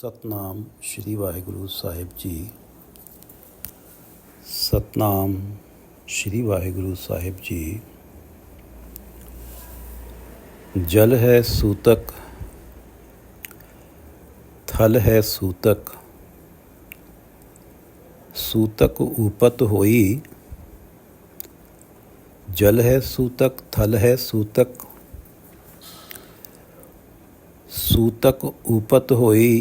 ਸਤਨਾਮ ਸ਼੍ਰੀ ਵਾਹਿਗੁਰੂ ਸਾਹਿਬ ਜੀ। ਸਤਨਾਮ ਸ਼੍ਰੀ ਵਾਹਿਗੁਰੂ ਸਾਹਿਬ ਜੀ। जल है सूतक, थल है सूतक, सूतक ऊपत होई। जल है सूतक, थल है सूतक, सूतक ऊपत होई।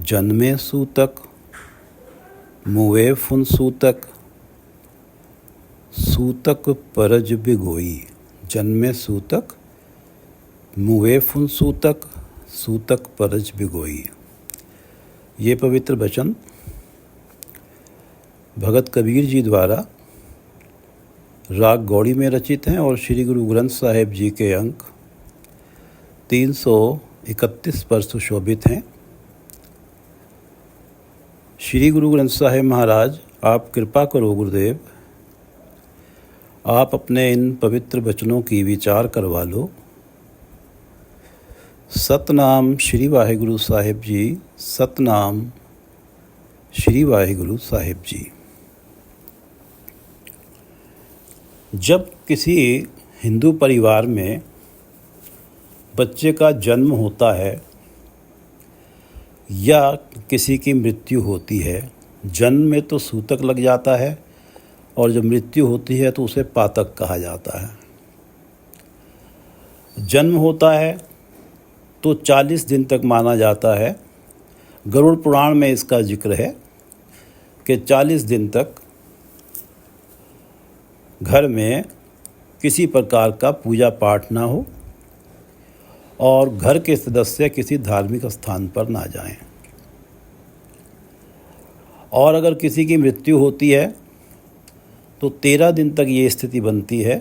जन्मे सूतक, मुए फुन सूतक, सूतक परज बिगोई। जन्मे सूतक, मुए फुन सूतक, सूतक परज बिगोई। ये पवित्र वचन भगत कबीर जी द्वारा राग गौड़ी में रचित हैं और श्री गुरु ग्रंथ साहिब जी के अंक 331 पर सुशोभित हैं। श्री गुरु ग्रंथ साहिब महाराज, आप कृपा करो गुरुदेव, आप अपने इन पवित्र वचनों की विचार करवा लो। सतनाम श्री वाहिगुरु साहिब जी। सतनाम श्री वाहिगुरु साहिब जी। जब किसी हिंदू परिवार में बच्चे का जन्म होता है या किसी की मृत्यु होती है, जन्म में तो सूतक लग जाता है और जब मृत्यु होती है तो उसे पातक कहा जाता है। जन्म होता है तो 40 दिन तक माना जाता है। गरुड़ पुराण में इसका जिक्र है कि 40 दिन तक घर में किसी प्रकार का पूजा पाठ ना हो और घर के सदस्य किसी धार्मिक स्थान पर ना जाएं। और अगर किसी की मृत्यु होती है तो 13 दिन तक ये स्थिति बनती है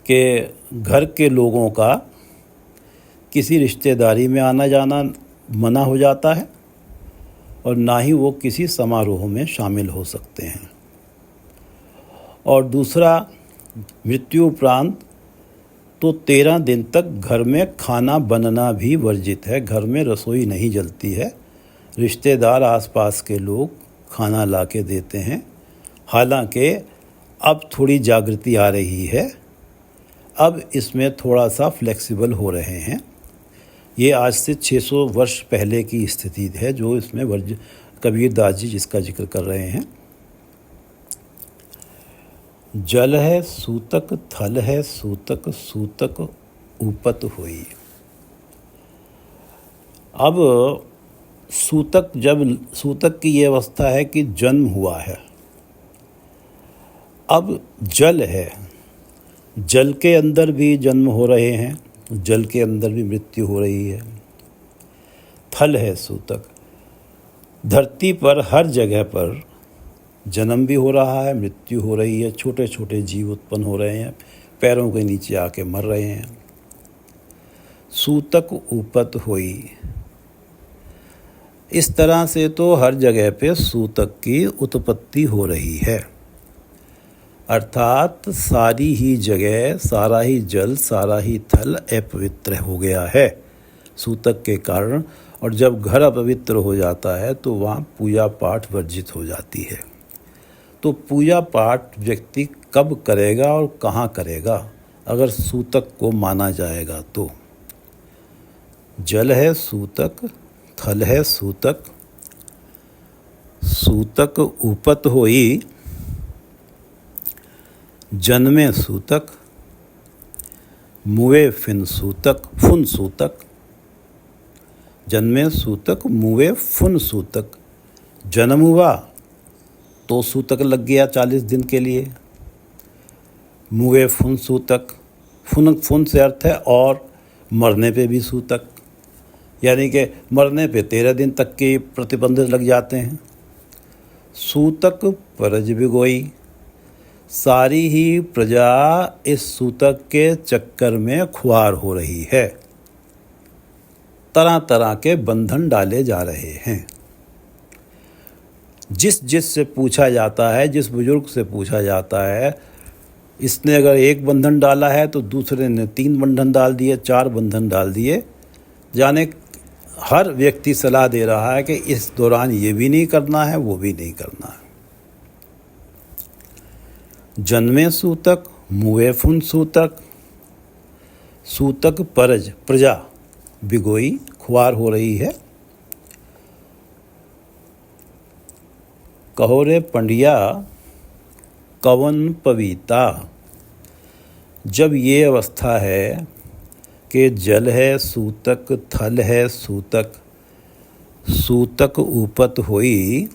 कि घर के लोगों का किसी रिश्तेदारी में आना जाना मना हो जाता है और ना ही वो किसी समारोह में शामिल हो सकते हैं। और दूसरा, मृत्यु उपरांत तो 13 दिन तक घर में खाना बनना भी वर्जित है। घर में रसोई नहीं जलती है। रिश्तेदार आसपास के लोग खाना ला के देते हैं। हालांकि अब थोड़ी जागृति आ रही है, अब इसमें थोड़ा सा फ्लेक्सिबल हो रहे हैं। ये आज से 600 वर्ष पहले की स्थिति है जो इसमें कबीर दास जी जिसका जिक्र कर रहे हैं। जल है सूतक, थल है सूतक, सूतक ऊपत हुई। अब सूतक की ये अवस्था है कि जन्म हुआ है। अब जल है, जल के अंदर भी जन्म हो रहे हैं, जल के अंदर भी मृत्यु हो रही है। थल है सूतक, धरती पर हर जगह पर जन्म भी हो रहा है, मृत्यु हो रही है। छोटे छोटे जीव उत्पन्न हो रहे हैं, पैरों के नीचे आके मर रहे हैं। सूतक ऊपत हुई। इस तरह से तो हर जगह पे सूतक की उत्पत्ति हो रही है, अर्थात सारी ही जगह, सारा ही जल, सारा ही थल अपवित्र हो गया है सूतक के कारण। और जब घर अपवित्र हो जाता है तो वहाँ पूजा पाठ वर्जित हो जाती है। तो पूजा पाठ व्यक्ति कब करेगा और कहाँ करेगा अगर सूतक को माना जाएगा तो? जल है सूतक, थल है सूतक, सूतक ऊपत होई। जन्मे सूतक, मुए फिन सूतक, फुन सूतक। जन्मे सूतक, मुए फुन सूतक। जन्म हुआ तो सूतक लग गया 40 दिन के लिए। मुए फुन सूतक, फुन से अर्थ है और मरने पे भी सूतक, यानी कि मरने पे 13 दिन तक के प्रतिबंध लग जाते हैं। सूतक परज बिगोई। सारी ही प्रजा इस सूतक के चक्कर में खुआर हो रही है। तरह तरह के बंधन डाले जा रहे हैं। जिस से पूछा जाता है, जिस बुजुर्ग से पूछा जाता है, इसने अगर एक बंधन डाला है तो दूसरे ने 3 बंधन डाल दिए, 4 बंधन डाल दिए। जाने हर व्यक्ति सलाह दे रहा है कि इस दौरान ये भी नहीं करना है, वो भी नहीं करना है। जन्मे सूतक मुए फुन सूतक, सूतक परज प्रजा बिगोई, खुआर हो रही है। कहो रे पंडिया कवन पवीता, जब ये अवस्था है कि जल है सूतक, थल है सूतक, सूतक ऊपत होई।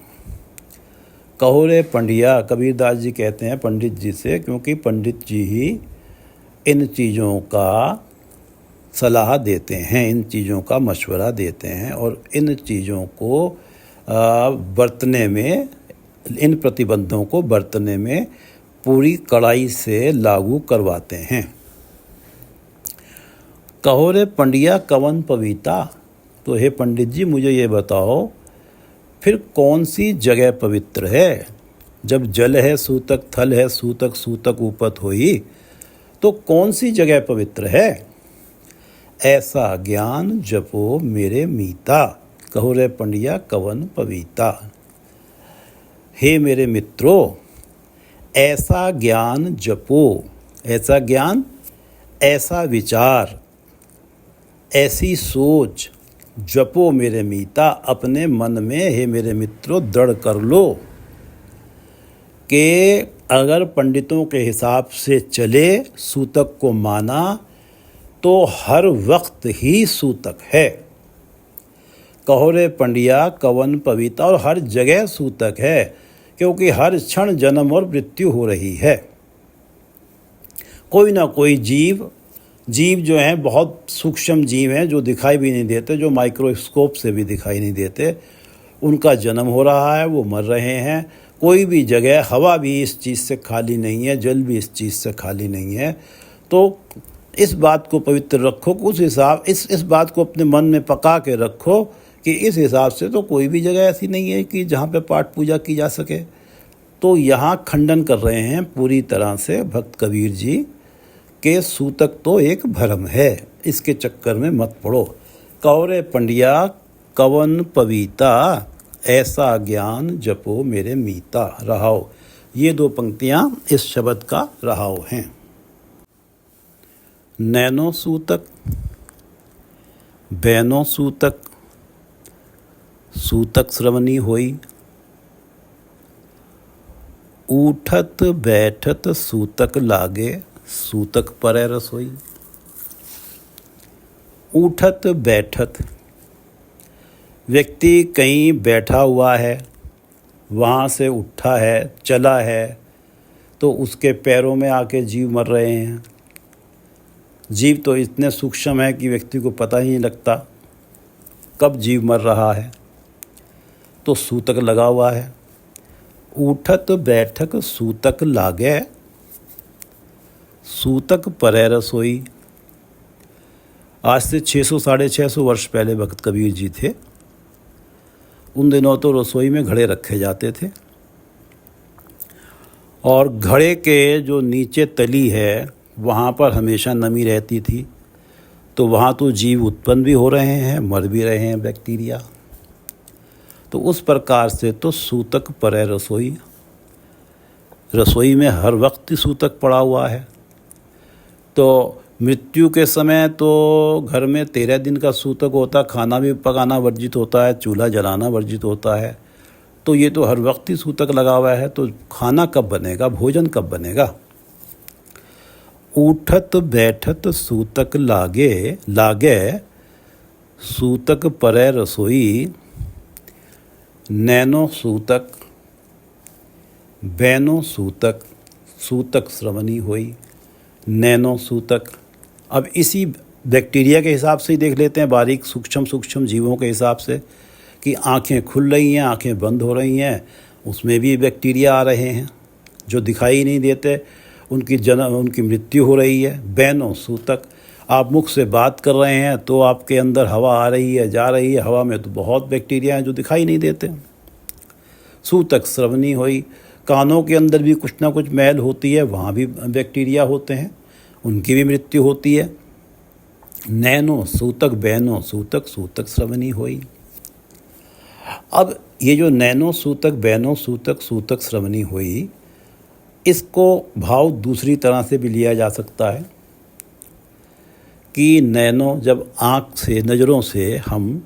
कहो रे पंडिया, कबीरदास जी कहते हैं पंडित जी से, क्योंकि पंडित जी ही इन चीज़ों का सलाह देते हैं, इन चीज़ों का मशवरा देते हैं और इन चीज़ों को बरतने में, इन प्रतिबंधों को बरतने में पूरी कड़ाई से लागू करवाते हैं। कहो रे पंडिया कवन पविता, तो हे पंडित जी मुझे ये बताओ फिर कौन सी जगह पवित्र है। जब जल है सूतक, थल है सूतक, सूतक ऊपत होई, तो कौन सी जगह पवित्र है। ऐसा ज्ञान जपो मेरे मीता, कहो रे पंडिया कवन पविता। हे मेरे मित्रों, ऐसा ज्ञान जपो, ऐसा ज्ञान, ऐसा विचार, ऐसी सोच जपो मेरे मीता, अपने मन में हे मेरे मित्रों दृढ़ कर लो कि अगर पंडितों के हिसाब से चले, सूतक को माना, तो हर वक्त ही सूतक है। कहो रे पंडिया कवन पविता, और हर जगह सूतक है, क्योंकि हर क्षण जन्म और मृत्यु हो रही है। कोई ना कोई जीव जो हैं बहुत सूक्ष्म जीव हैं, जो दिखाई भी नहीं देते, जो माइक्रोस्कोप से भी दिखाई नहीं देते, उनका जन्म हो रहा है, वो मर रहे हैं। कोई भी जगह, हवा भी इस चीज़ से खाली नहीं है, जल भी इस चीज़ से खाली नहीं है। तो इस बात को पवित्र रखो, उस हिसाब इस बात को अपने मन में पका के रखो कि इस हिसाब से तो कोई भी जगह ऐसी नहीं है कि जहाँ पे पाठ पूजा की जा सके। तो यहाँ खंडन कर रहे हैं पूरी तरह से भक्त कबीर जी के सूतक तो एक भ्रम है, इसके चक्कर में मत पड़ो। कहो रे पंडिया कवन पविता, ऐसा ज्ञान जपो मेरे मीता, रहाओ। ये दो पंक्तियाँ इस शब्द का रहाओ हैं। नैनो सूतक बैनो सूतक, सूतक श्रवणी होई। उठत बैठत सूतक लागे, सूतक परै रसोई। उठत बैठत, व्यक्ति कहीं बैठा हुआ है, वहाँ से उठा है, चला है, तो उसके पैरों में आके जीव मर रहे हैं। जीव तो इतने सूक्ष्म है कि व्यक्ति को पता ही नहीं लगता कब जीव मर रहा है, तो सूतक लगा हुआ है। उठत बैठक सूतक लागे, सूतक परै रसोई। आज से 600 साढ़े 600 वर्ष पहले भक्त कबीर जी थे। उन दिनों तो रसोई में घड़े रखे जाते थे, और घड़े के जो नीचे तली है वहाँ पर हमेशा नमी रहती थी। तो वहाँ तो जीव उत्पन्न भी हो रहे हैं, मर भी रहे हैं, बैक्टीरिया। तो उस प्रकार से तो सूतक परै रसोई, रसोई में हर वक्त सूतक पड़ा हुआ है। तो मृत्यु के समय तो घर में 13 दिन का सूतक होता, खाना भी पकाना वर्जित होता है, चूल्हा जलाना वर्जित होता है। तो ये तो हर वक्त ही सूतक लगा हुआ है, तो खाना कब बनेगा, भोजन कब बनेगा। उठत बैठत सूतक लागे, लागे सूतक परै रसोई। नैनो सूतक बैनो सूतक, सूतक श्रवणी होई। नैनो सूतक, अब इसी बैक्टीरिया के हिसाब से ही देख लेते हैं, बारीक सूक्ष्म जीवों के हिसाब से, कि आँखें खुल रही हैं, आँखें बंद हो रही हैं, उसमें भी बैक्टीरिया आ रहे हैं जो दिखाई नहीं देते, उनकी मृत्यु हो रही है। बैनो सूतक, आप मुख से बात कर रहे हैं तो आपके अंदर हवा आ रही है, जा रही है, हवा में तो बहुत बैक्टीरिया हैं जो दिखाई नहीं देते। सूतक श्रवणी होई, कानों के अंदर भी कुछ ना कुछ मैल होती है, वहाँ भी बैक्टीरिया होते हैं, उनकी भी मृत्यु होती है। नैनो सूतक बैनो सूतक सूतक श्रवणी होई। अब ये जो नैनो सूतक बैनो सूतक सूतक श्रवणी हुई, इसको भाव दूसरी तरह से भी लिया जा सकता है कि नैनो, जब आँख से, नज़रों से हम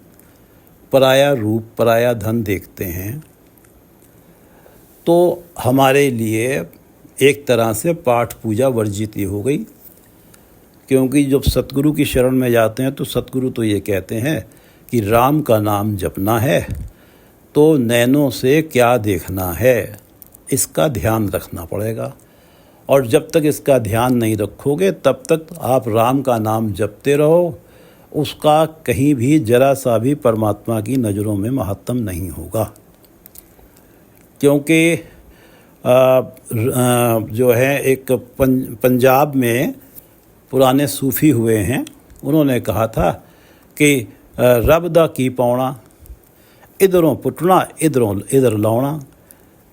पराया रूप, पराया धन देखते हैं तो हमारे लिए एक तरह से पाठ पूजा वर्जित हो गई। क्योंकि जब सतगुरु की शरण में जाते हैं तो सतगुरु तो ये कहते हैं कि राम का नाम जपना है, तो नैनों से क्या देखना है, इसका ध्यान रखना पड़ेगा। और जब तक इसका ध्यान नहीं रखोगे तब तक आप राम का नाम जपते रहो, उसका कहीं भी जरा सा भी परमात्मा की नज़रों में महत्तम नहीं होगा। क्योंकि जो है एक पंजाब में पुराने सूफ़ी हुए हैं, उन्होंने कहा था कि रब दा की पाउणा, इधरों पुटना इधर लाउणा,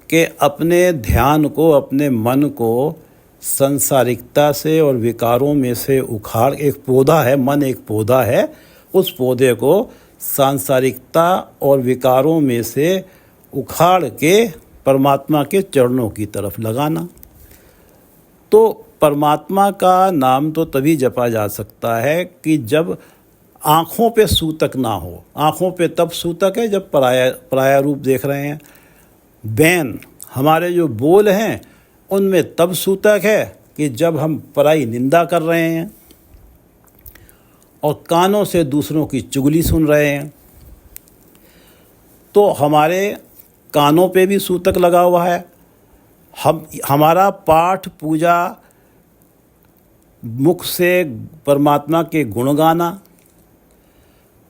कि अपने ध्यान को, अपने मन को संसारिकता से और विकारों में से उखाड़, एक पौधा है, मन एक पौधा है, उस पौधे को सांसारिकता और विकारों में से उखाड़ के परमात्मा के चरणों की तरफ लगाना। तो परमात्मा का नाम तो तभी जपा जा सकता है कि जब आँखों पे सूतक ना हो। आँखों पे तब सूतक है जब पराया रूप देख रहे हैं। बैन, हमारे जो बोल हैं उनमें तब सूतक है कि जब हम पराई निंदा कर रहे हैं और कानों से दूसरों की चुगली सुन रहे हैं। तो हमारे कानों पे भी सूतक लगा हुआ है। हमारा पाठ पूजा, मुख से परमात्मा के गुण गाना,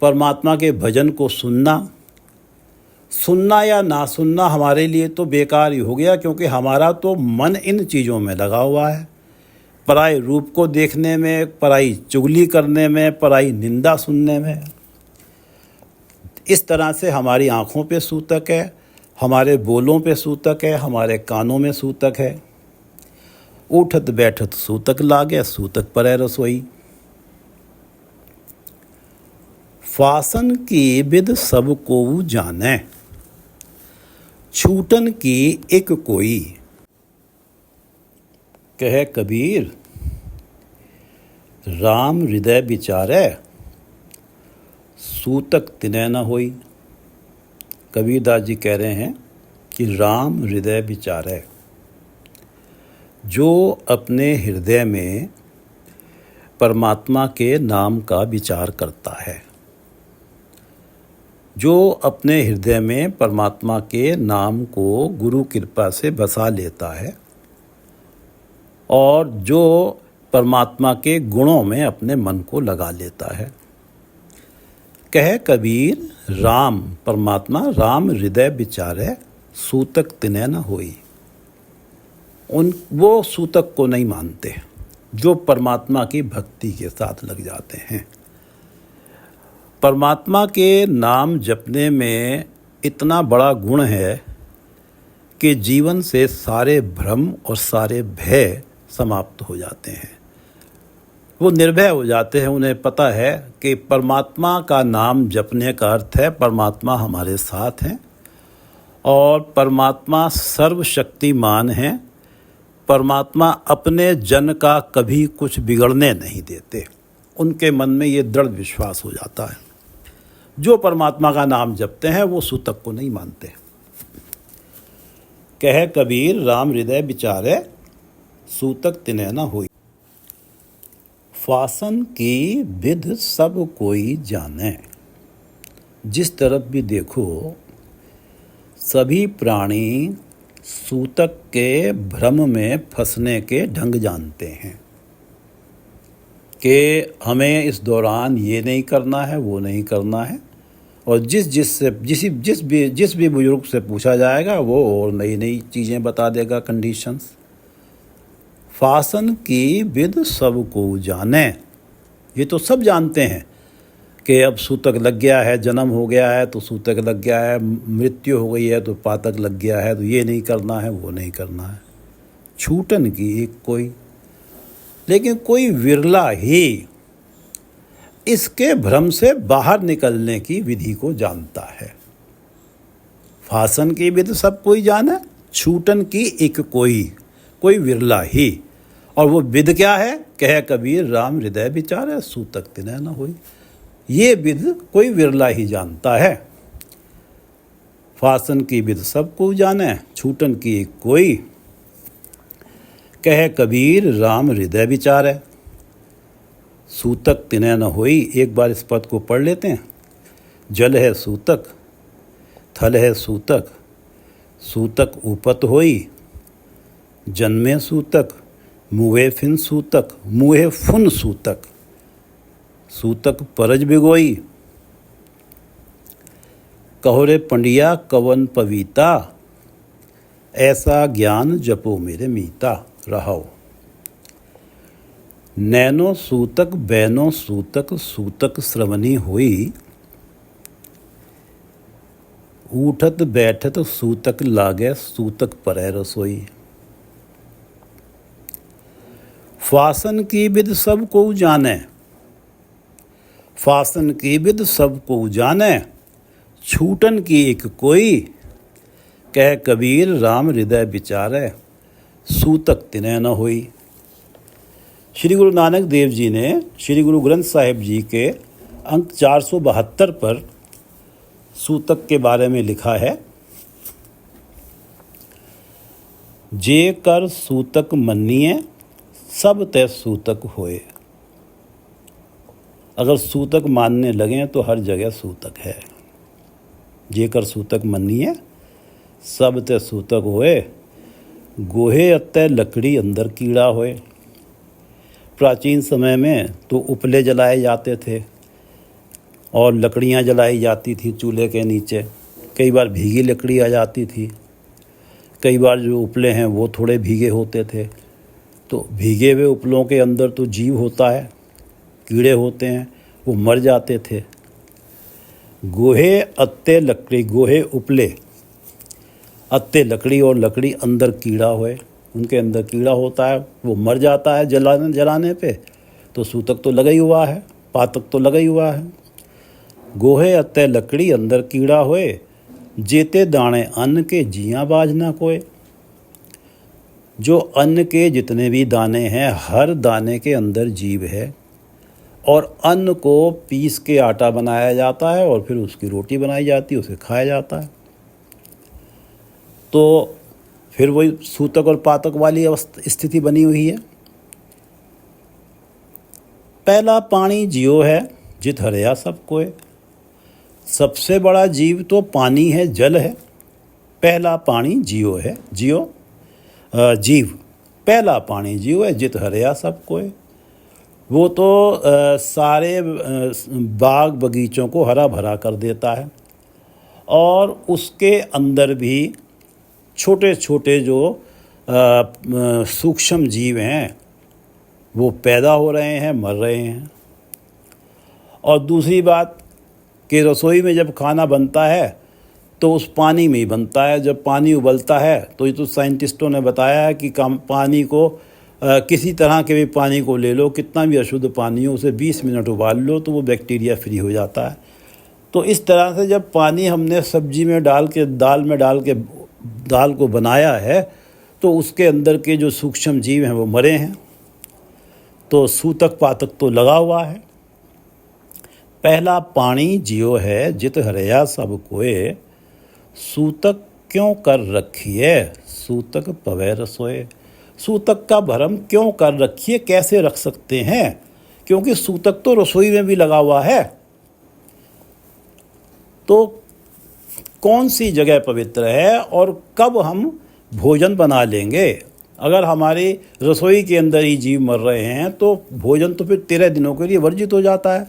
परमात्मा के भजन को सुनना या ना सुनना हमारे लिए तो बेकार ही हो गया, क्योंकि हमारा तो मन इन चीज़ों में लगा हुआ है, पराई रूप को देखने में, पराई चुगली करने में, पराई निंदा सुनने में। इस तरह से हमारी आँखों पे सूतक है, हमारे बोलों पे सूतक है, हमारे कानों में सूतक है। उठत बैठत सूतक लागे, सूतक परै रसोई। फासन की विद सब को जाने, छूटन की एक कोई। कहे कबीर राम हृदय विचारे, सूतक तिनय न होई। कबीरदास जी कह रहे हैं कि राम हृदय विचारे, जो अपने हृदय में परमात्मा के नाम का विचार करता है, जो अपने हृदय में परमात्मा के नाम को गुरु कृपा से बसा लेता है और जो परमात्मा के गुणों में अपने मन को लगा लेता है। कहे कबीर राम, परमात्मा राम हृदय विचारे, सूतक तिनय न होई। वो सूतक को नहीं मानते जो परमात्मा की भक्ति के साथ लग जाते हैं। परमात्मा के नाम जपने में इतना बड़ा गुण है कि जीवन से सारे भ्रम और सारे भय समाप्त हो जाते हैं। वो निर्भय हो जाते हैं। उन्हें पता है कि परमात्मा का नाम जपने का अर्थ है परमात्मा हमारे साथ हैं और परमात्मा सर्वशक्तिमान हैं। परमात्मा अपने जन का कभी कुछ बिगड़ने नहीं देते। उनके मन में ये दृढ़ विश्वास हो जाता है। जो परमात्मा का नाम जपते हैं वो सूतक को नहीं मानते। कहे कबीर राम हृदय विचारे, सूतक तिनय न होई। फासन की विध सब कोई जाने। जिस तरफ भी देखो सभी प्राणी सूतक के भ्रम में फंसने के ढंग जानते हैं कि हमें इस दौरान ये नहीं करना है, वो नहीं करना है। और जिस भी बुजुर्ग से पूछा जाएगा वो और नई नई चीज़ें बता देगा, कंडीशंस। फासन की विद सब को जाने, ये तो सब जानते हैं कि अब सूतक लग गया है, जन्म हो गया है तो सूतक लग गया है, मृत्यु हो गई है तो पातक लग गया है, तो ये नहीं करना है, वो नहीं करना है। छूटन की एक कोई, लेकिन कोई विरला ही इसके भ्रम से बाहर निकलने की विधि को जानता है। फासन की विध सब कोई जाने, छूटन की एक कोई विरला ही। और वो विध क्या है? कह कबीर राम हृदय विचारे, सूतक तिनय न होई। ये विध कोई विरला ही जानता है। फासन की विध सब को जाने, छूटन की एक कोई। कह कबीर राम हृदय विचारे, सूतक तिनय न होई। एक बार इस पद को पढ़ लेते हैं। जल है सूतक, थल है सूतक, सूतक उपत होई। जन्मे सूतक, मुहे फिन सूतक, मुहे फुन सूतक, सूतक परज बिगोई। कहोरे पंडिया कवन पवीता, ऐसा ज्ञान जपो मेरे मीता रहो। नैनो सूतक बैनो सूतक, सूतक श्रवणी हुई। उठत बैठत सूतक लागे, सूतक परै रसोई। फासन की विध सब को जाने, फासन की विध सब को जाने, छूटन की एक कोई। कह कबीर राम हृदय विचारे, सूतक तिनय न होई। श्री गुरु नानक देव जी ने श्री गुरु ग्रंथ साहिब जी के अंक 472 पर सूतक के बारे में लिखा है। जे कर सूतक मन्निए, सब तय सूतक होए। अगर सूतक मानने लगें तो हर जगह सूतक है। जे कर सूतक मन्निए, सब तय सूतक होए। गोहे अत्ते लकड़ी अंदर कीड़ा होए। प्राचीन समय में तो उपले जलाए जाते थे और लकड़ियाँ जलाई जाती थी चूल्हे के नीचे। कई बार भीगी लकड़ी आ जाती थी, कई बार जो उपले हैं वो थोड़े भीगे होते थे। तो भीगे हुए उपलों के अंदर तो जीव होता है, कीड़े होते हैं, वो मर जाते थे। गोहे अत्ते लकड़ी, गोहे उपले, अत्ते लकड़ी और लकड़ी अंदर कीड़ा होए, उनके अंदर कीड़ा होता है, वो मर जाता है जलाने पे। तो सूतक तो लगा ही हुआ है, पातक तो लगा ही हुआ है। गोहे अत्ते लकड़ी अंदर कीड़ा होए, जेते दाणे अन्न के जियाँ बाज ना कोय। जो अन्न के जितने भी दाने हैं, हर दाने के अंदर जीव है। और अन्न को पीस के आटा बनाया जाता है और फिर उसकी रोटी बनाई जाती है, उसे खाया जाता है। तो फिर वही सूतक और पातक वाली स्थिति बनी हुई है। पहला पानी जियो है, जित हरया सब कोय। सबसे बड़ा जीव तो पानी है, जल है। पहला पानी जियो है, जीव पहला पानी जियो है, जित हरया सब कोय। वो तो सारे बाग बगीचों को हरा भरा कर देता है। और उसके अंदर भी छोटे छोटे जो सूक्ष्म जीव हैं वो पैदा हो रहे हैं, मर रहे हैं। और दूसरी बात कि रसोई में जब खाना बनता है तो उस पानी में ही बनता है। जब पानी उबलता है तो ये तो साइंटिस्टों ने बताया है कि पानी को किसी तरह के भी पानी को ले लो, कितना भी अशुद्ध पानी हो, उसे 20 मिनट उबाल लो तो वो बैक्टीरिया फ्री हो जाता है। तो इस तरह से जब पानी हमने सब्जी में डाल के, दाल में डाल के दाल को बनाया है तो उसके अंदर के जो सूक्ष्म जीव हैं वो मरे हैं। तो सूतक पातक तो लगा हुआ है। पहला पानी जियो है, जित हरया सब कोय। सूतक क्यों कर रखिए, सूतक पवै रसोए। सूतक का भरम क्यों कर रखिए, कैसे रख सकते हैं? क्योंकि सूतक तो रसोई में भी लगा हुआ है। तो कौन सी जगह पवित्र है और कब हम भोजन बना लेंगे? अगर हमारी रसोई के अंदर ही जीव मर रहे हैं तो भोजन तो फिर 13 दिनों के लिए वर्जित हो जाता है।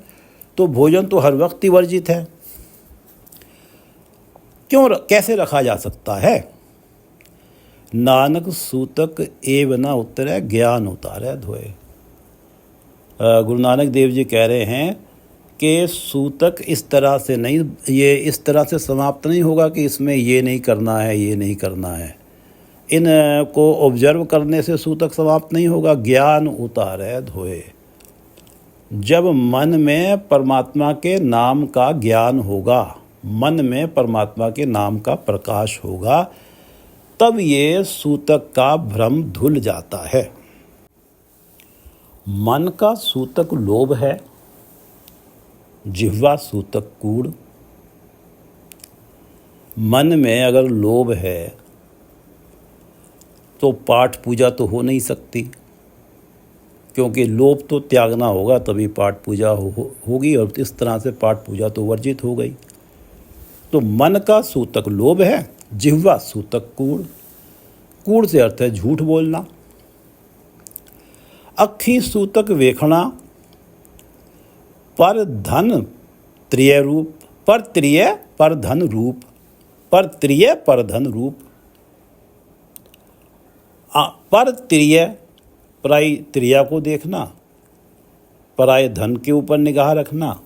तो भोजन तो हर वक्त ही वर्जित है। कैसे रखा जा सकता है? नानक सूतक एव न उतरे, ज्ञान उतारे धोए। गुरु नानक देव जी कह रहे हैं कि सूतक इस तरह से नहीं, ये इस तरह से समाप्त नहीं होगा कि इसमें ये नहीं करना है, ये नहीं करना है। इन को ऑब्जर्व करने से सूतक समाप्त नहीं होगा। ज्ञान उतारे धोए। जब मन में परमात्मा के नाम का ज्ञान होगा, मन में परमात्मा के नाम का प्रकाश होगा, तब ये सूतक का भ्रम धुल जाता है। मन का सूतक लोभ है, जिह्वा सूतक कूड़। मन में अगर लोभ है तो पाठ पूजा तो हो नहीं सकती, क्योंकि लोभ तो त्यागना होगा तभी पाठ पूजा होगी, और इस तरह से पाठ पूजा तो वर्जित हो गई। तो मन का सूतक लोभ है, जिह्वा सूतक कूड़। कूड़ से अर्थ है झूठ बोलना। अखी सूतक वेखना, पर धन त्रिय रूप, पर त्रिय पर धन रूप, पर त्रिय पर धन रूप। पर त्रिय पराई त्रिया को देखना, पराये धन के ऊपर निगाह रखना,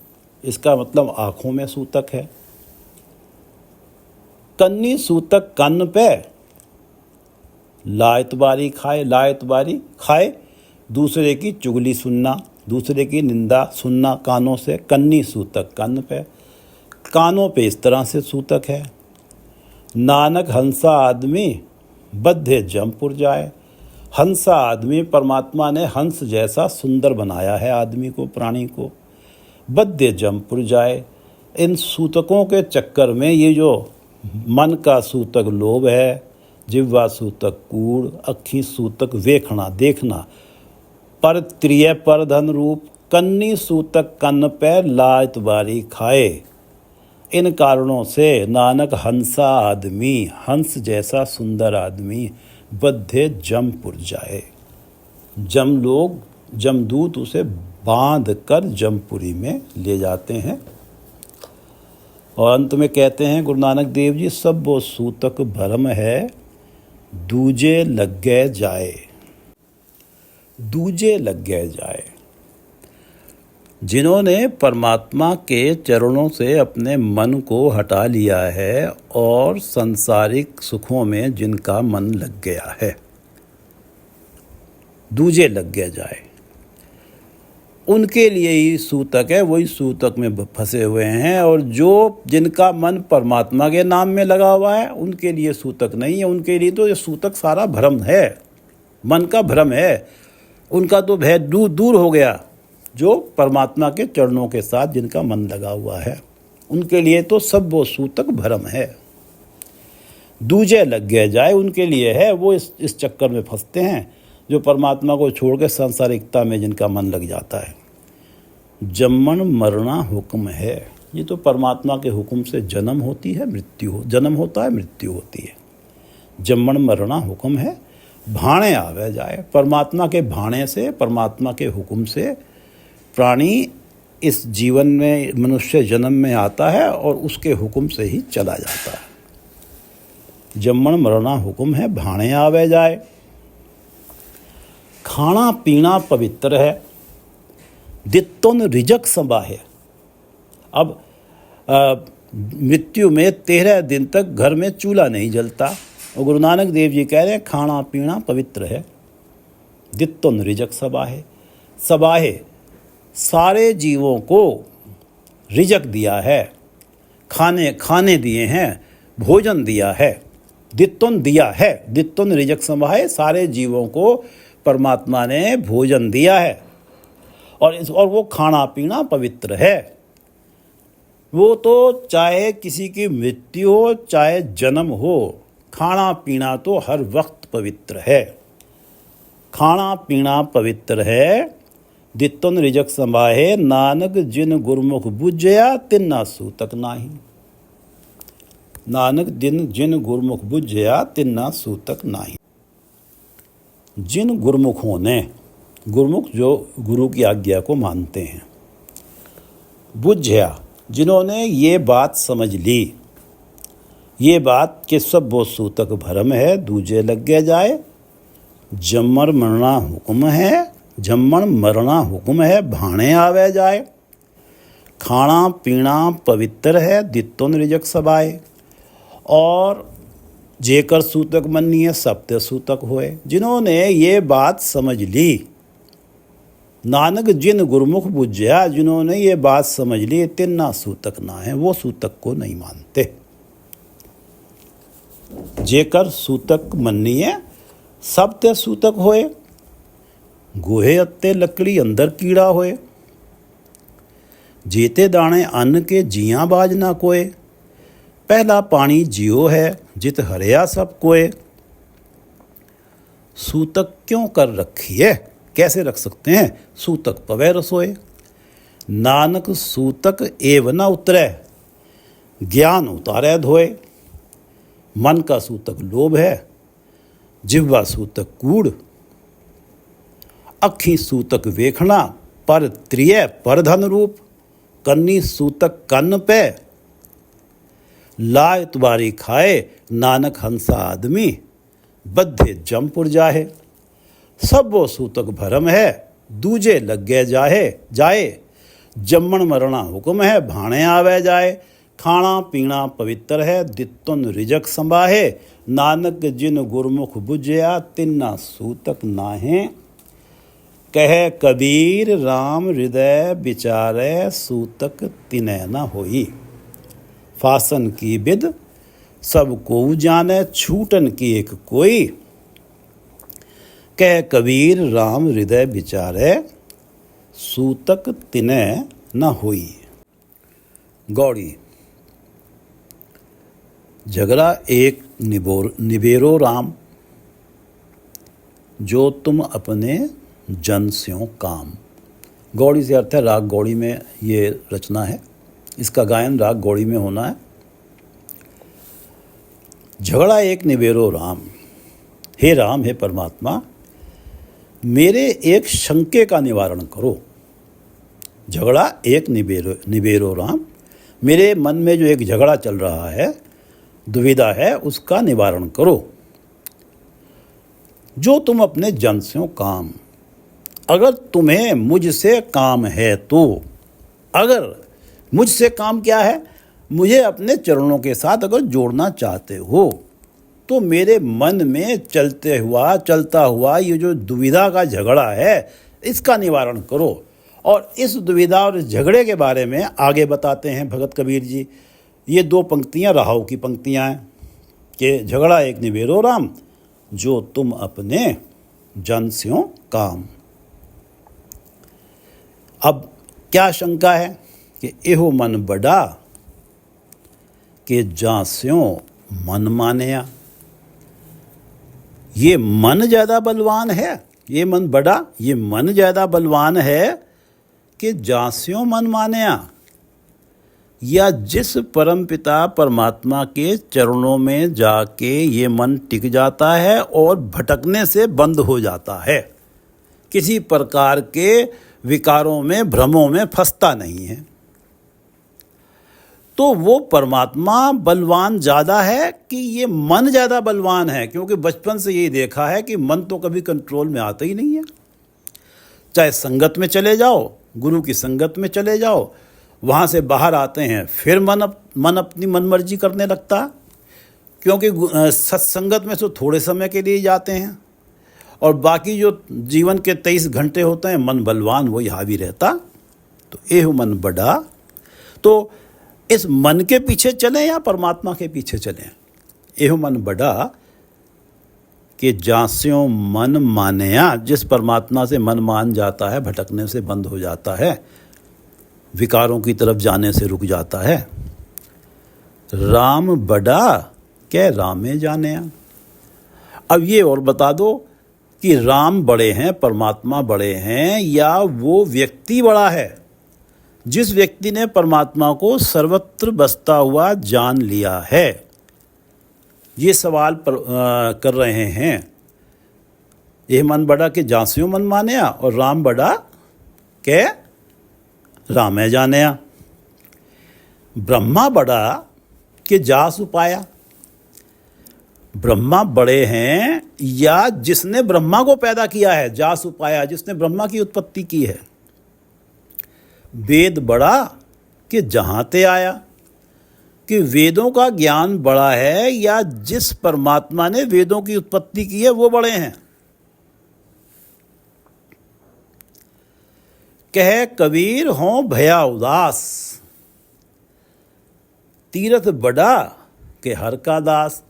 इसका मतलब आँखों में सूतक है। कन्नी सूतक कन्न पे, लायतबारी खाए, लायतबारी खाए, दूसरे की चुगली सुनना, दूसरे की निंदा सुनना कानों से। कन्नी सूतक कन्न पे, कानों पे इस तरह से सूतक है। नानक हंसा आदमी बद्धे जमपुर जाए। हंसा आदमी, परमात्मा ने हंस जैसा सुंदर बनाया है आदमी को, प्राणी को। बद्धे जमपुर जाए। इन सूतकों के चक्कर में ये जो मन का सूतक लोभ है, जिह्वा सूतक कूड़, अखी सूतक वेखना देखना, पर त्रिय पर धन रूप, कन्नी सूतक कन्न पे लायतबारी खाए। इन कारणों से नानक हंसा आदमी, हंस जैसा सुंदर आदमी, बद्धे जमपुर जाए। जम लोग, जमदूत उसे बांध कर जमपुरी में ले जाते हैं। और अंत में कहते हैं गुरु नानक देव जी, सब वो सूतक भरम है, दूजे लग गए जाए। दूजे लग गए जाए। जिन्होंने परमात्मा के चरणों से अपने मन को हटा लिया है और सांसारिक सुखों में जिनका मन लग गया है, दूजे लग गया जाए, उनके लिए ही सूतक है, वही सूतक में फंसे हुए हैं। और जो जिनका मन परमात्मा के नाम में लगा हुआ है, उनके लिए सूतक नहीं है। उनके लिए तो ये सूतक सारा भ्रम है, मन का भ्रम है। उनका तो भय दूर हो गया। जो परमात्मा के चरणों के साथ जिनका मन लगा हुआ है, उनके लिए तो सब वो सूतक भ्रम है। दूजे लग गए जाए उनके लिए है, वो इस चक्कर में फंसते हैं जो परमात्मा को छोड़ के सांसारिकता में जिनका मन लग जाता है। जन्मन मरना हुक्म है, ये तो परमात्मा के हुक्म से जन्म होती है, जन्म होता है, मृत्यु होती है। जन्मन मरना हुक्म है, भाणे आवे जाए। परमात्मा के भाणे से, परमात्मा के हुक्म से प्राणी इस जीवन में, मनुष्य जन्म में आता है और उसके हुक्म से ही चला जाता है। जन्मन मरना हुक्म है, भाणे आवे जाए। खाना पीना पवित्र है, दित्तुन रिजक संबाहे। अब मृत्यु में 13 दिन तक घर में चूल्हा नहीं जलता, और गुरु नानक देव जी कह रहे हैं खाना पीना पवित्र है। दित्तुन रिजक संबाहे। संबाहे सारे जीवों को रिजक दिया है, खाने दिए हैं, भोजन दिया है। दित्तुन दिया है, दित्तुन रिजक संबाहे, सारे जीवों को परमात्मा ने भोजन दिया है, और वो खाना पीना पवित्र है। वो तो चाहे किसी की मृत्यु हो, चाहे जन्म हो, खाना पीना तो हर वक्त पवित्र है। खाना पीना पवित्र है। दित्तुन रिजक संबाहे, नानक जिन गुरमुख बुझया तिन्ना सूतक नाही। नानक जिन गुरमुख बुझया तिन्ना सूतक नाही। जिन गुरमुखों ने, गुरमुख जो गुरु की आज्ञा को मानते हैं, बुझया जिन्होंने ये बात समझ ली, ये बात कि सब वो सूतक भरम है, दूजे लग गया जाए। जम्मर मरना हुक्म है, जम्मन मरना हुक्म है, भाणे आवे जाए। खाना पीना पवित्र है, दित्तुन रिजक संबाहे। और जेकर सूतक मन्नी है, सब ते सूतक होए। जिन्होंने ये बात समझ ली, नानक जिन गुरमुख बुझ्या, जिन्होंने ये बात समझ ली, तिन्ना सूतक ना है, वो सूतक को नहीं मानते। जेकर सूतक मन्निए सब ते सूतक होए, गोहे अत्ते लकड़ी अंदर कीड़ा होए। जेते दाने अन्न के जियां बाज ना कोए, पहला पानी जियो है जित हरिया सब कोए। सूतक क्यों कर रखी है, कैसे रख सकते हैं, सूतक पवै रसोए। नानक सूतक एव न उतरै, ज्ञान उतारै धोए। मन का सूतक लोभ है, जिह्वा सूतक कूड़। अखी सूतक वेखना, पर त्रिय पर धन रूप। कन्नी सूतक कन्न पे, ला इतबारी खाए। नानक हंसा आदमी, बद्धे जमपुर जाहे। सब वो सूतक भरम है, दूजे लगे जाए। जम्मण मरना हुक्म है, भाणे आवे जाए। खाना पीना पवित्र है, दित्तुन रिजक संभाहे। नानक जिन गुरमुख बुझया, तिन्ना सूतक नाहे। कहे कबीर राम हृदय विचारे, सूतक तिनै न होई। फासन की बिद सब को जाने, छूटन की एक कोई। कह कबीर राम हृदय विचारे, सूतक तिनै न होई। गौड़ी। झगड़ा एक निबेरो राम, जो तुम अपने जन स्यों काम। गौड़ी से अर्थ है राग गौड़ी में ये रचना है, इसका गायन राग गौड़ी में होना है। झगड़ा एक निबेरो राम, हे राम, हे परमात्मा, मेरे एक शंके का निवारण करो। झगड़ा एक निबेरो राम, मेरे मन में जो एक झगड़ा चल रहा है, दुविधा है, उसका निवारण करो। जो तुम अपने जन स्यों काम, अगर तुम्हें मुझसे काम है तो। अगर मुझसे काम क्या है, मुझे अपने चरणों के साथ अगर जोड़ना चाहते हो तो मेरे मन में चलता हुआ ये जो दुविधा का झगड़ा है, इसका निवारण करो। और इस दुविधा और इस झगड़े के बारे में आगे बताते हैं भगत कबीर जी। ये दो पंक्तियां राहों की पंक्तियां हैं कि झगड़ा एक निबेरो राम, जो तुम अपने जन स्यों काम। अब क्या शंका है कि एहो मन बड़ा, कि जा स्यों मन मानया। ये मन ज़्यादा बलवान है, ये मन बड़ा, ये मन ज़्यादा बलवान है कि जा स्यों मन मानया। या जिस परमपिता परमात्मा के चरणों में जाके ये मन टिक जाता है और भटकने से बंद हो जाता है, किसी प्रकार के विकारों में भ्रमों में फंसता नहीं है, तो वो परमात्मा बलवान ज़्यादा है कि ये मन ज़्यादा बलवान है। क्योंकि बचपन से यही देखा है कि मन तो कभी कंट्रोल में आता ही नहीं है। चाहे संगत में चले जाओ, गुरु की संगत में चले जाओ, वहाँ से बाहर आते हैं फिर मन अपनी मनमर्जी करने लगता। क्योंकि सत्संगत में तो थोड़े समय के लिए जाते हैं और बाकी जो जीवन के 23 घंटे होते हैं मन बलवान वही हावी रहता। तो एह मन बड़ा, तो इस मन के पीछे चलें या परमात्मा के पीछे चलें। एह मन बड़ा कि जास्यों मन मानया, जिस परमात्मा से मन मान जाता है भटकने से बंद हो जाता है, विकारों की तरफ जाने से रुक जाता है। राम बड़ा क्या रामे जाने। अब ये और बता दो कि राम बड़े हैं, परमात्मा बड़े हैं, या वो व्यक्ति बड़ा है जिस व्यक्ति ने परमात्मा को सर्वत्र बसता हुआ जान लिया है। ये सवाल कर रहे हैं। यह मन बड़ा के जास्यों मन मानया, और राम बड़ा के रामे जानेया। ब्रह्मा बड़ा के जास उपाया। ब्रह्मा बड़े हैं या जिसने ब्रह्मा को पैदा किया है, जास उपाया, जिसने ब्रह्मा की उत्पत्ति की है। वेद बड़ा कि जहाँ ते आया, कि वेदों का ज्ञान बड़ा है या जिस परमात्मा ने वेदों की उत्पत्ति की है वो बड़े हैं। कह कबीर हों भया उदास, तीरथ बड़ा के हर का दास।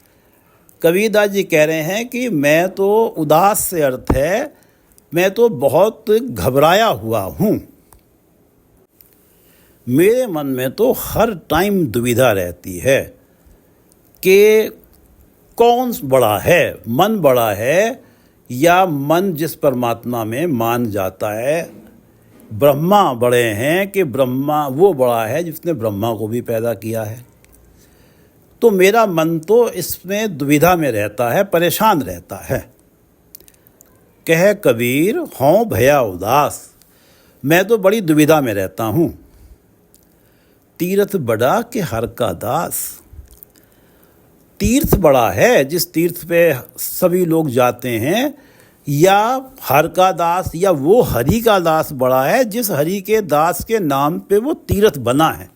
कबीरदास जी कह रहे हैं कि मैं तो उदास से अर्थ है मैं तो बहुत घबराया हुआ हूँ। मेरे मन में तो हर टाइम दुविधा रहती है कि कौन बड़ा है, मन बड़ा है या मन जिस परमात्मा में मान जाता है। ब्रह्मा बड़े हैं कि ब्रह्मा वो बड़ा है जिसने ब्रह्मा को भी पैदा किया है। तो मेरा मन तो इसमें दुविधा में रहता है, परेशान रहता है। कह कबीर हों भया उदास, मैं तो बड़ी दुविधा में रहता हूँ। तीर्थ बड़ा के हर का दास, तीर्थ बड़ा है जिस तीर्थ पे सभी लोग जाते हैं, या हर का दास या वो हरि का दास बड़ा है जिस हरि के दास के नाम पे वो तीर्थ बना है।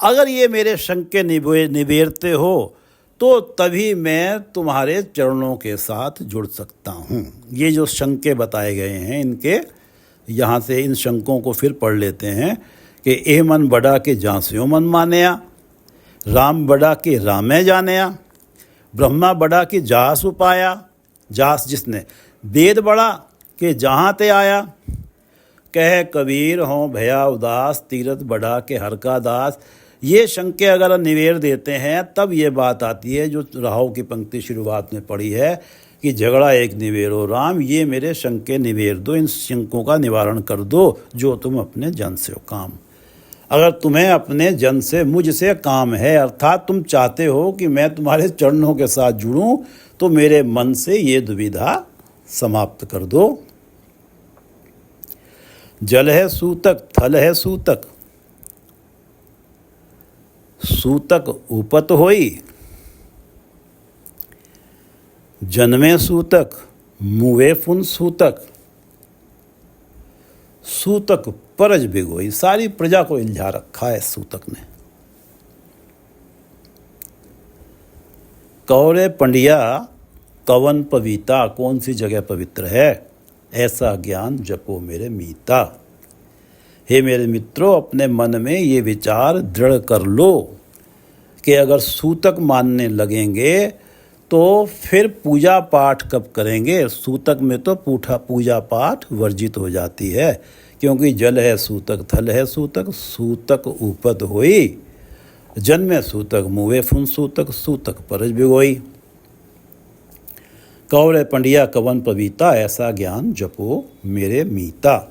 अगर ये मेरे शंके निबेरते हो तो तभी मैं तुम्हारे चरणों के साथ जुड़ सकता हूँ। ये जो शंके बताए गए हैं इनके यहाँ से इन शंकों को फिर पढ़ लेते हैं कि ए मन बड़ा के जांस्यो मन मानया, राम बड़ा के रामे जानया, ब्रह्मा बड़ा के जास उपाया, जास जिसने वेद बड़ा के जहाँ ते आया। कह कबीर हों भया उदास, तीरथ बड़ा के हर का दास। ये शंके अगर निवेर देते हैं तब ये बात आती है जो राहु की पंक्ति शुरुआत में पढ़ी है कि झगड़ा एक निवेरो राम, ये मेरे शंके निवेर दो, इन शंकों का निवारण कर दो जो तुम अपने जन से हो काम। अगर तुम्हें अपने जन से मुझसे काम है, अर्थात तुम चाहते हो कि मैं तुम्हारे चरणों के साथ जुड़ूं, तो मेरे मन से ये दुविधा समाप्त कर दो। जल है सूतक, थल है सूतक, सूतक उपत होई, जन्मे सूतक मुवे फुन सूतक, सूतक परज बिगोई। सारी प्रजा को इल्झा रखा है सूतक ने। कौरे पंडिया कवन पविता, कौन सी जगह पवित्र है, ऐसा ज्ञान जपो मेरे मीता। हे मेरे मित्रों, अपने मन में ये विचार दृढ़ कर लो कि अगर सूतक मानने लगेंगे तो फिर पूजा पाठ कब करेंगे। सूतक में तो पूजा पाठ वर्जित हो जाती है, क्योंकि जल है सूतक, थल है सूतक, सूतक उपद होई, जन्मे सूतक मुवे फुन सूतक, सूतक परज बिगोई। कौरे पंडिया कवन पविता, ऐसा ज्ञान जपो मेरे मीता।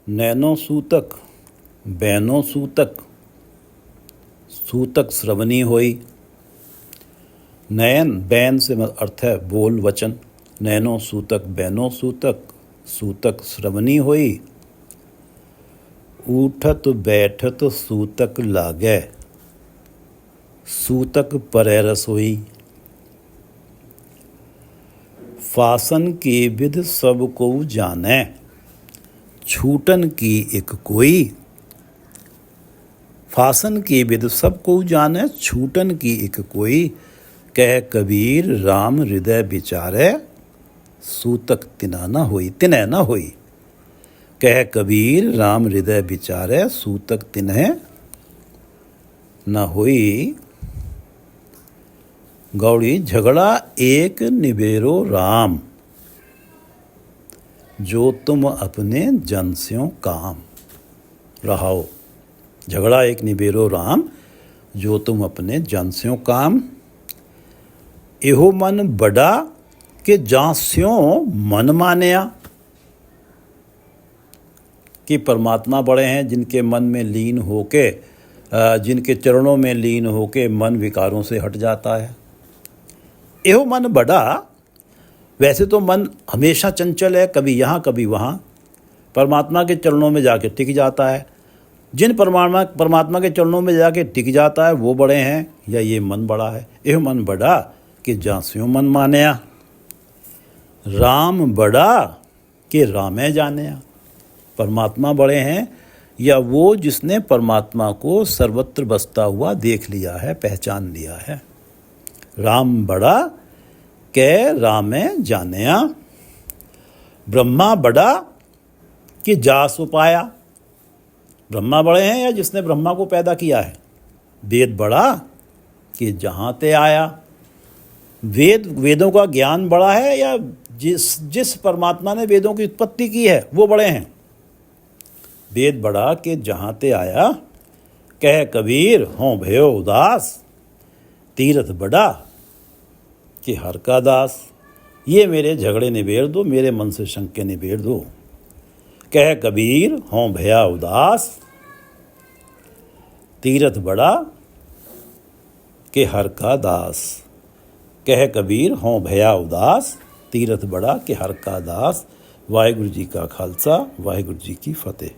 नैनो सूतक बैनो सूतक, सूतक श्रवणी होई। नयन बैन से अर्थ है बोल वचन, नैनो सूतक बैनो सूतक, सूतक श्रवणी होई। उठत बैठत सूतक लागे, सूतक परै रसोई। फासन की विध सब को जाने, छूटन की एक कोई। फासन की विध सब को जाने, छूटन की एक कोई। कह कबीर राम हृदय विचारे, सूतक तिना न होई, तिन्ह न होई। कह कबीर राम हृदय विचारे, सूतक तिन्ह न होई। गौड़ी झगड़ा एक निबेरो राम, जो तुम अपने जन स्यों काम। रहाओ, झगड़ा एक निबेरो राम, जो तुम अपने जन स्यों काम। एहो मन बड़ा के जांस्यों मन मानया, कि परमात्मा बड़े हैं जिनके मन में लीन होके, जिनके चरणों में लीन होके मन विकारों से हट जाता है। एहो मन बड़ा, वैसे तो मन हमेशा चंचल है, कभी यहाँ कभी वहाँ, परमात्मा के चरणों में जाके टिक जाता है। जिन परमात्मा के चरणों में जाके टिक जाता है वो बड़े हैं, या ये मन बड़ा है। एहो मन बड़ा कि जांस्यों मन मानया, राम बड़ा कि रामे जानया। परमात्मा बड़े हैं या वो जिसने परमात्मा को सर्वत्र बसता हुआ देख लिया है, पहचान लिया है। राम बड़ा के रामे जानया। ब्रह्मा बड़ा कि जास उपाया। ब्रह्मा बड़े हैं या जिसने ब्रह्मा को पैदा किया है। वेद बड़ा कि जहाँ ते आया। वेदों का ज्ञान बड़ा है या जिस परमात्मा ने वेदों की उत्पत्ति की है वो बड़े हैं। वेद बड़ा कि जहाँ ते आया, कह कबीर हों भयो उदास। तीरथ बड़ा कि हर का दास। ये मेरे झगड़े निबेड़ दो, मेरे मन से शंके निबेड़ दो। कह कबीर हों भया उदास। तीरथ बड़ा कि हर का दास। कह कबीर हों भया उदास। तीरथ बड़ा कि हर का दास। वाहिगुरु जी का खालसा, वाहिगुरु जी की फतेह।